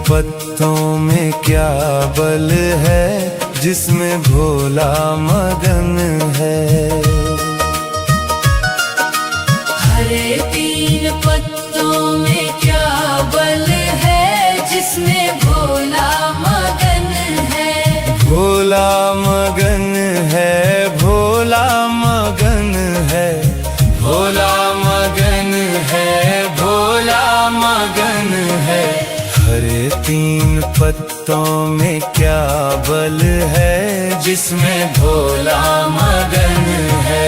पत्तों में क्या बल है जिसमें भोला मगन है। हरे तीन पत्तों में क्या बल है जिसमें भोला मगन है। भोला मगन है, भोला मगन है, भोला मगन है, भोला मगन है। हरे तीन पत्तों में क्या बल है जिसमें भोला मगन है।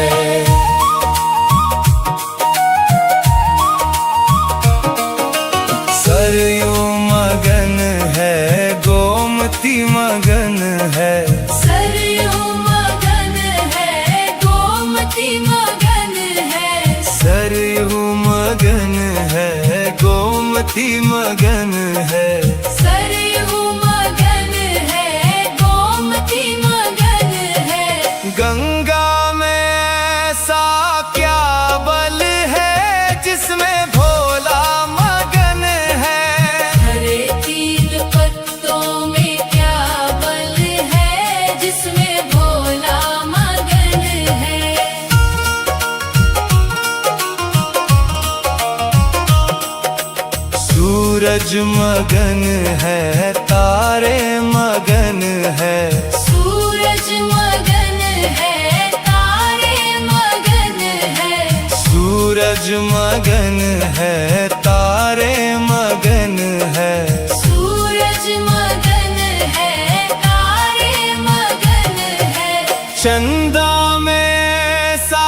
सरयू मगन है, गोमती मगन है। सरयू मगन है, गोमती मगन है। सरयू मगन है, गोमती मगन है। सरयू मगन है, गोमती मगन है। गंगा में ऐसा क्या बल है जिसमें भोला मगन है। हरे तीन पत्तों में क्या बल है जिसमें भोला मगन है। सूरज मगन है, तारे मगन है। सूरज मगन है, तारे मगन है। सूरज मगन है, तारे मगन है। सूरज मगन है, तारे मगन है। चंदा में ऐसा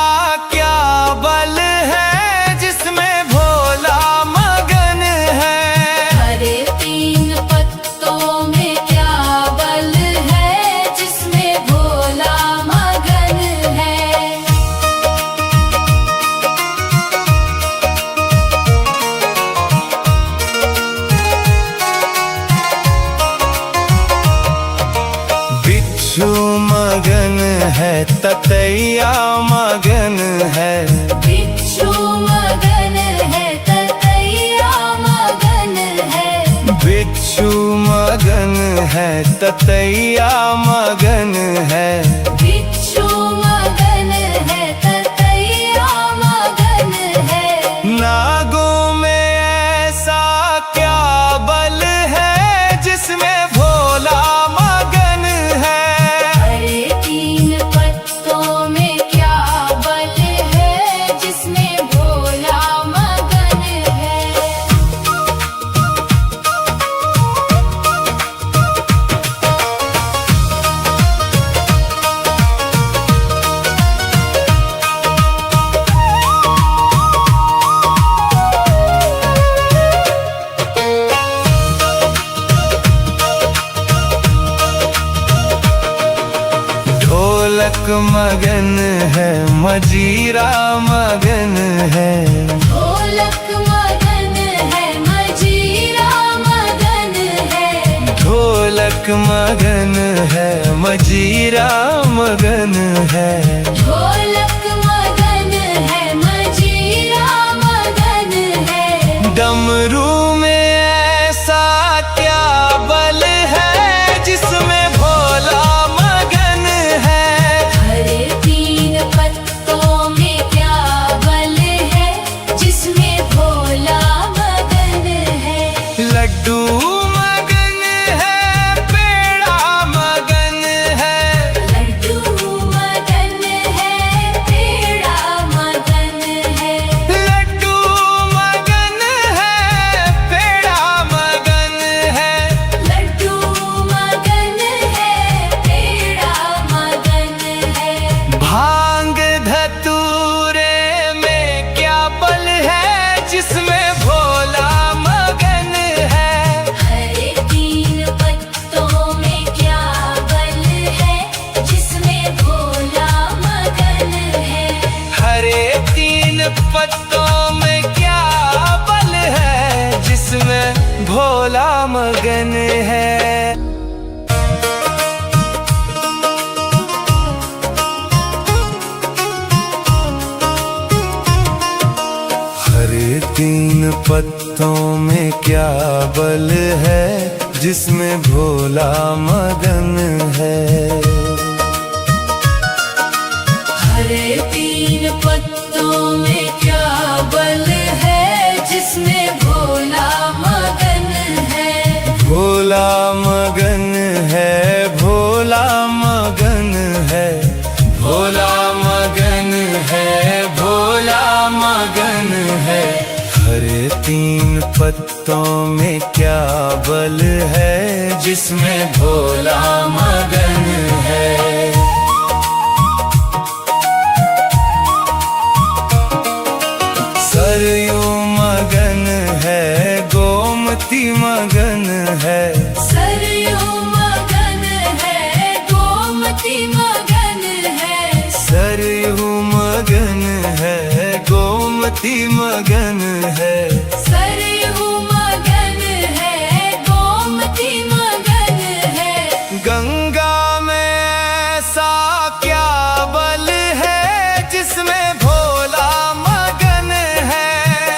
क्या बल है जिसमें भोला मगन है। हरे तीन पत्तों में क्या बल है जिसमें भोला मगन है। बिच्छू मगन है, ततैया मगन है। बिच्छू मगन है, ततैया मगन है। बिच्छू मगन है, ततैया मगन है। बिच्छू मगन है, ततैया मगन है। नागों में ऐसा क्या बल है जिसमें भोला मगन है। हरे तीन पत्तों में क्या बल है जिसमें भोला मगन है। ढोलक मगन है, मजीरा मगन है। ढोलक मगन है, मजीरा मगन है। ढोलक मगन है, मजीरा मगन है। ढोलक मगन है, मजीरा मगन है। डमरू में ऐसा क्या बल है जिसमें भोला मगन है। हरे तीन पत्तों में क्या बल है जिसमें भोला मगन है। लड्डू मगन है, पेड़ा मगन है। लड्डू मगन है, पेड़ा मगन है। लड्डू मगन है, पेड़ा मगन है। लड्डू मगन है, पेड़ा मगन है। भांग धतूरे में क्या बल है जिसमें भोला मगन है। हरे तीन पत्तों में क्या बल है जिसमें भोला मगन है। हरे तीन पत्तों में क्या बल है जिसमें भोला मगन है। हरे तीन पत्तों में क्या बल है जिसमें भोला मगन है। हरे तीन पत्तों में क्या बल है जिसमें भोला मगन है। भोला मगन है, भोला मगन है, भोला मगन है, भोला मगन है। हरे तीन पत्तों में क्या बल है जिसमें भोला मगन है। सरयू मगन है, गोमती मगन है। सरयू मगन है, गोमती मगन है। सरयू मगन है, गोमती मगन है। सरयू मगन है, गोमती मगन है। गंगा में ऐसा क्या बल है जिसमें भोला मगन है।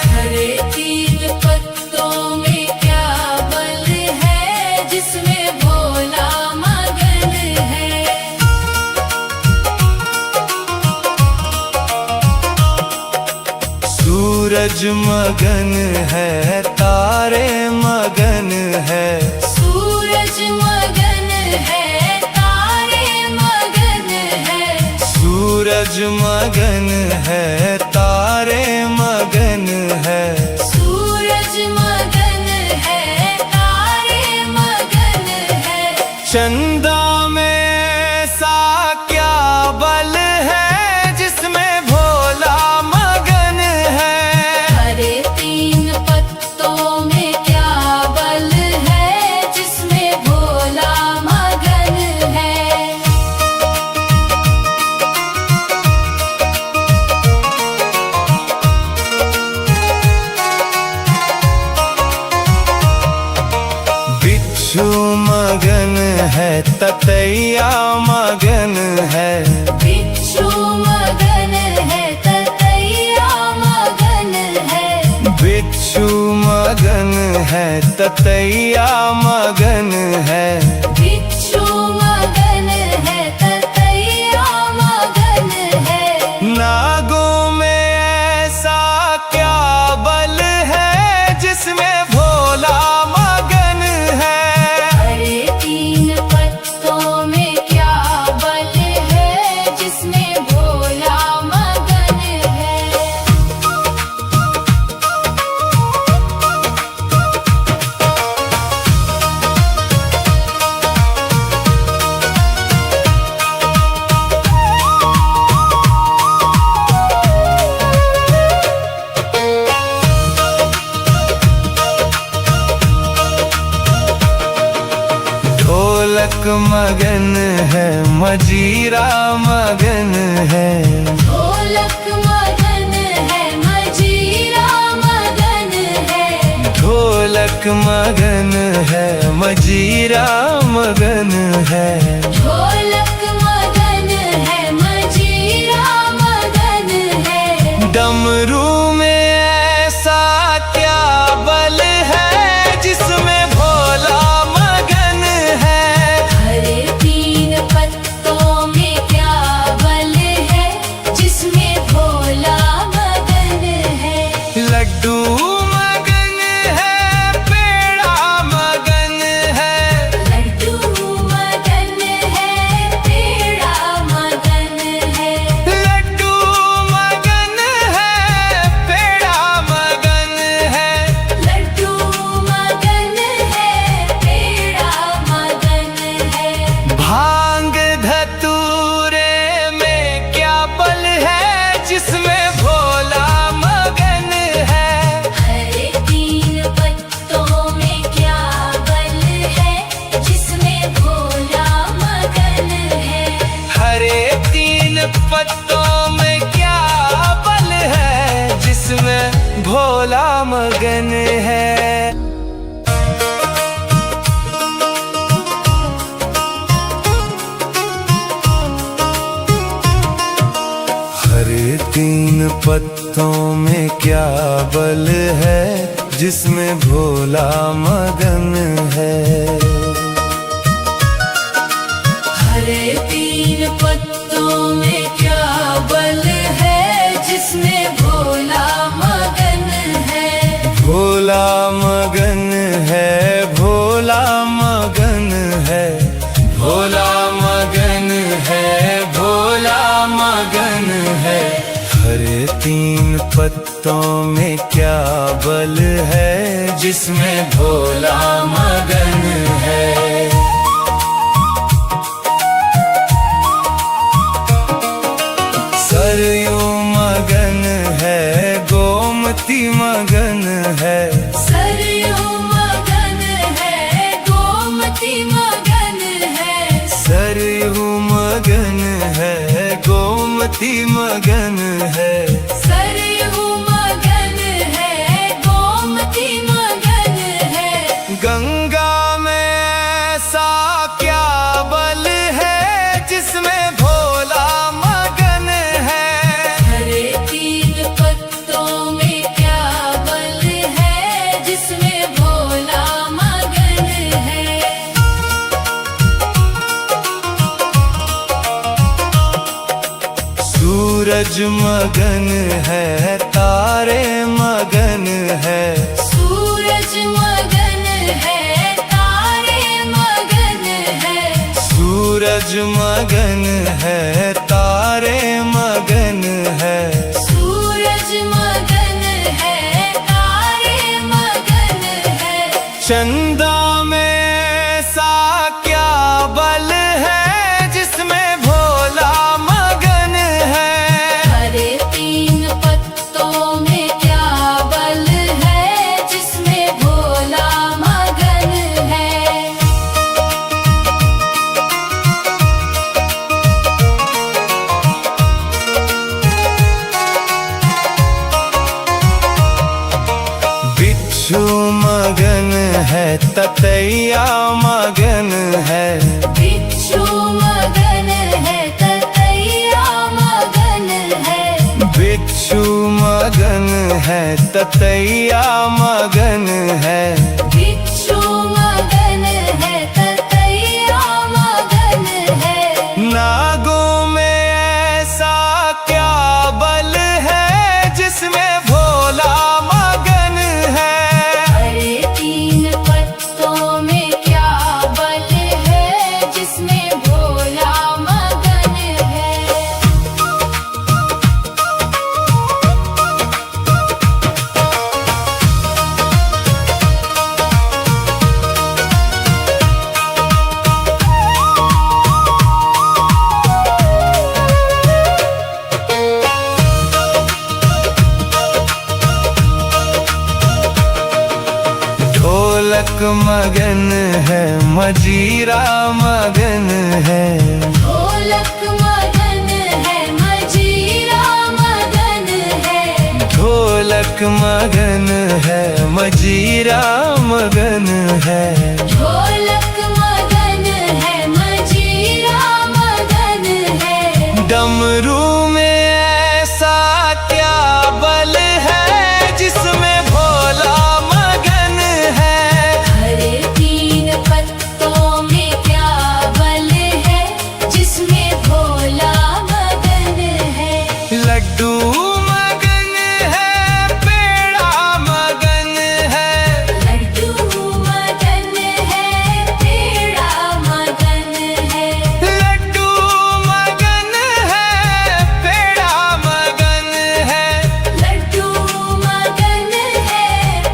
हरे तीन पत्तों में क्या बल है जिसमें भोला मगन है। सूरज मगन है, तारे मगन है। सूरज मगन है, तारे मगन है। सूरज मगन है, तारे मगन है। सूरज मगन है, तारे मगन है। चंदा में ऐसा क्या बल है जिसमें भोला मगन है। हरे तीन पत्तों में क्या बल है जिसमें भोला मगन है। बिच्छू मगन है, ततैया मगन है। बिच्छू मगन है, ततैया मगन है। बिच्छू मगन है, ततैया मगन है। बिच्छू मगन है, ततैया मगन है। नागों में ऐसा क्या बल है जिसमें भोला मगन है। हरे तीन पत्तों में क्या बल है जिसमें भोला मगन है। ढोलक मगन है, मजीरा मगन है। ढोलक मगन है, मजीरा मगन है। ढोलक मगन है, मजीरा मगन है। ढोलक मगन है, मजीरा मगन है। डमरू में ऐसा क्या बल है जिसमें भोला मगन है। हरे तीन पत्तों में क्या बल है जिसमें भोला मगन है। लड्डू मगन है, पेड़ा मगन है। लड्डू मगन है, पेड़ा मगन है। लड्डू मगन है, पेड़ा मगन है। लड्डू मगन है, पेड़ा मगन है। भांग धतूरे में क्या बल है जिसमें भोला मगन है। हरे तीन पत्तों में क्या बल है जिसमें भोला मगन है। हरे तीन पत्तों में क्या बल है जिसमें भोला मगन है। हरे तीन पत्तों में क्या बल है जिसमें भोला मगन है। हरे तीन पत्तों में क्या बल है जिसमें भोला मगन है। भोला मगन है, भोला मगन है, भोला मगन है, भोला मगन है। हरे तीन पत्तों में क्या बल है जिसमें भोला मगन है। सरयू मगन है, गोमती मगन है। सरयू मगन है, गोमती मगन है। सरयू मगन है, गोमती मगन है। सरयू मगन है, गोमती मगन है। गंगा में ऐसा क्या बल है जिसमें भोला मगन है। हरे तीन पत्तों में क्या बल है जिसमें भोला मगन है। सूरज मगन है, तारे मगन है। सूरज मगन है, तारे मगन है। सूरज मगन है, तारे मगन है। सूरज मगन है, तारे मगन है। चंदा में ऐसा क्या बल है जिसमें भोला मगन है। हरे तीन पत्तों में क्या बल है जिसमें भोला मगन है। बिच्छू मगन है, ततैया मगन है। बिच्छू मगन है, ततैया मगन है। बिच्छू मगन है, ततैया मगन है। बिच्छू मगन है, ततैया मगन है। नागों में ऐसा क्या बल है जिसमें भोला मगन है। हरे तीन पत्तों में क्या बल है जिसमें भोला मगन है। ढोलक मगन है, मजीरा मगन है। ढोलक मगन है, मजीरा मगन है। ढोलक मगन है, मजीरा मगन है। ढोलक मगन है, मजीरा मगन है। डमरू में ऐसा क्या बल है जिसमें भोला मगन है। हरे तीन पत्तों में क्या बल है जिसमें भोला मगन है। लड्डू मगन है, पेड़ा मगन है। लड्डू मगन है, पेड़ा मगन है। लड्डू मगन है, पेड़ा मगन है। लड्डू मगन है,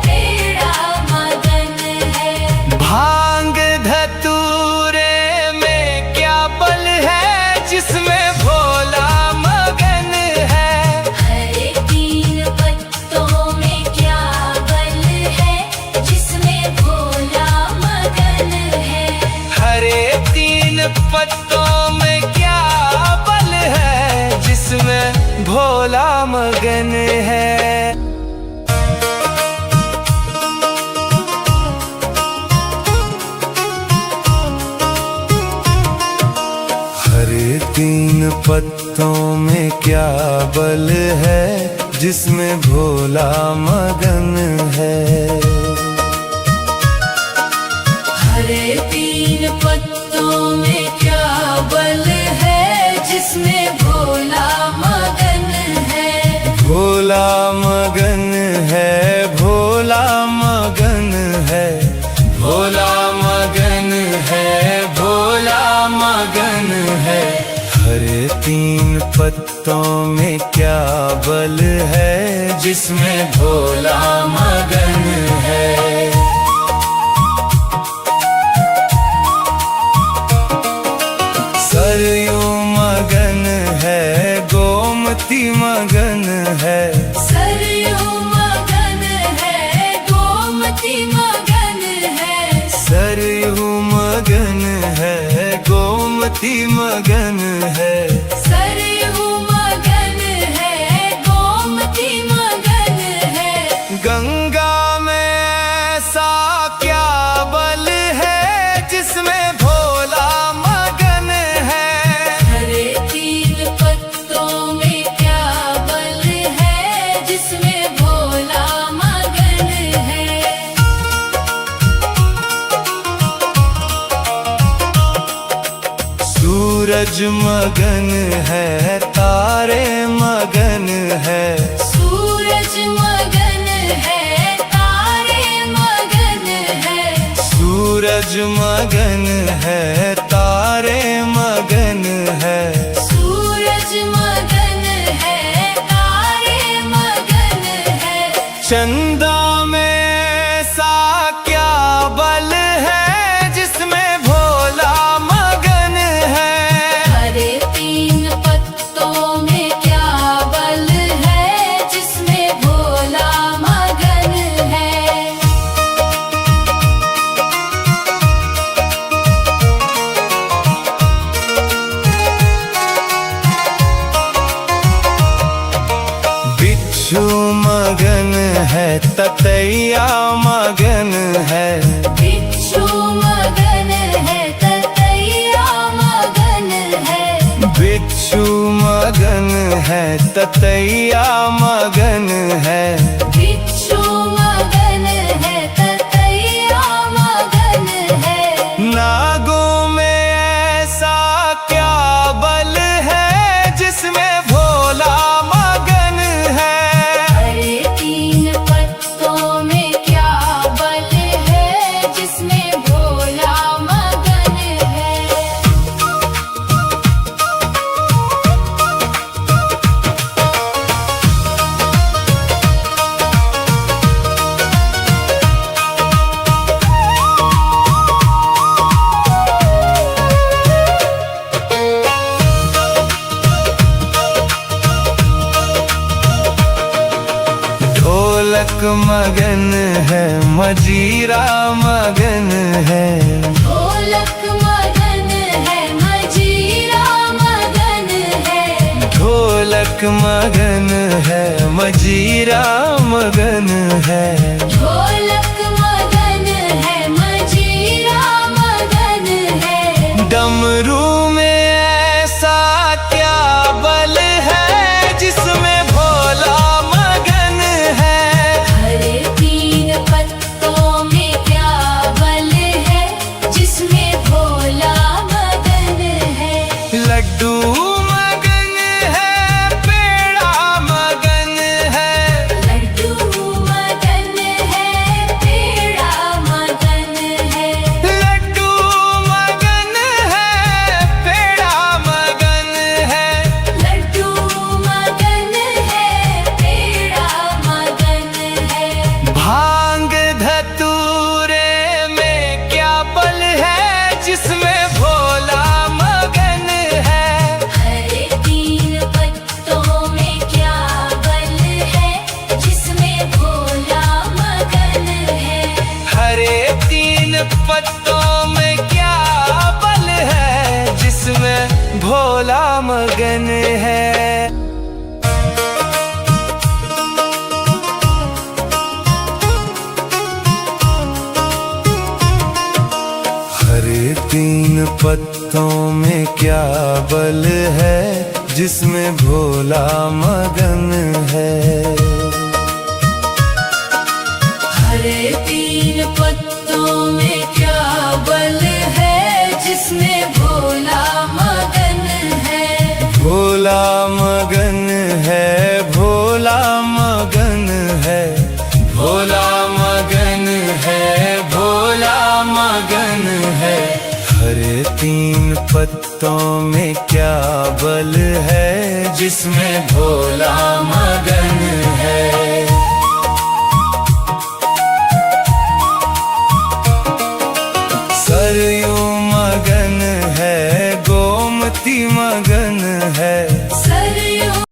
पेड़ा मगन है। भांग धतूरे में क्या बल है जिसमें भोला मगन है। हरे तीन पत्तों में क्या बल है जिसमें भोला मगन है। हरे तीन पत्तों में क्या बल है जिसमें भोला मगन है। हरे तीन पत्तों में क्या बल है जिसमें भोला मगन है। हरे तीन पत्तों में क्या बल है जिसमें भोला मगन है। भोला मगन है, भोला मगन है, भोला मगन है, भोला मगन है। हरे तीन पत्तों में क्या बल है जिसमें भोला मगन है। सरयू मगन है, गोमती मगन है। सरयू मगन है, गोमती मगन है। सरयू मगन है, गोमती मगन है। सरयू मगन है, गोमती मगन है। गंगा में ऐसा क्या बल है जिसमें भोला मगन है। हरे तीन पत्तों में क्या बल है जिसमें भोला मगन है। सूरज मगन है, तारे मगन है। सूरज मगन है, तारे मगन है। सूरज मगन है, तारे मगन है। सूरज मगन है, तारे मगन है। चंदा में ऐसा क्या बल है जिसमें भोला मगन है। हरे तीन पत्तों में क्या बल है जिसमें भोला मगन है। बिच्छू मगन है, ततैया मगन है। बिच्छू मगन है, ततैया मगन है। बिच्छू मगन है, ततैया मगन है। बिच्छू मगन है, ततैया मगन है। नागों में ऐसा क्या बल है जिसमें भोला मगन है। हरे तीन पत्तों में क्या बल है जिसमें भोला मगन है। ढोलक मगन है, मजीरा मगन है। ढोलक मगन है, मजीरा मगन है। ढोलक मगन है, मजीरा मगन है। ढोलक मगन है, मजीरा मगन है। डमरू में ऐसा क्या बल है जिसमें भोला मगन है। हरे तीन पत्तों में क्या बल है जिसमें भोला मगन है। लड्डू मगन है, पेड़ा मगन है। लड्डू मगन है, पेड़ा मगन है। लड्डू मगन है, पेड़ा मगन है। लड्डू मगन है, पेड़ा मगन है। भांग धतूरे में क्या बल है जिसमें भोला मगन है। हरे तीन पत्तों में क्या बल है जिसमें भोला मगन है। हरे तीन पत्तों में क्या बल है जिसमें भोला मगन है। हरे तीन पत्तों में क्या बल है जिसमें भोला मगन है। हरे तीन पत्तों में क्या बल है जिसमें भोला मगन है। भोला मगन है, भोला मगन है, भोला मगन है, भोला मगन है। हरे तीन पत्तों में क्या बल है जिसमें भोला मगन है।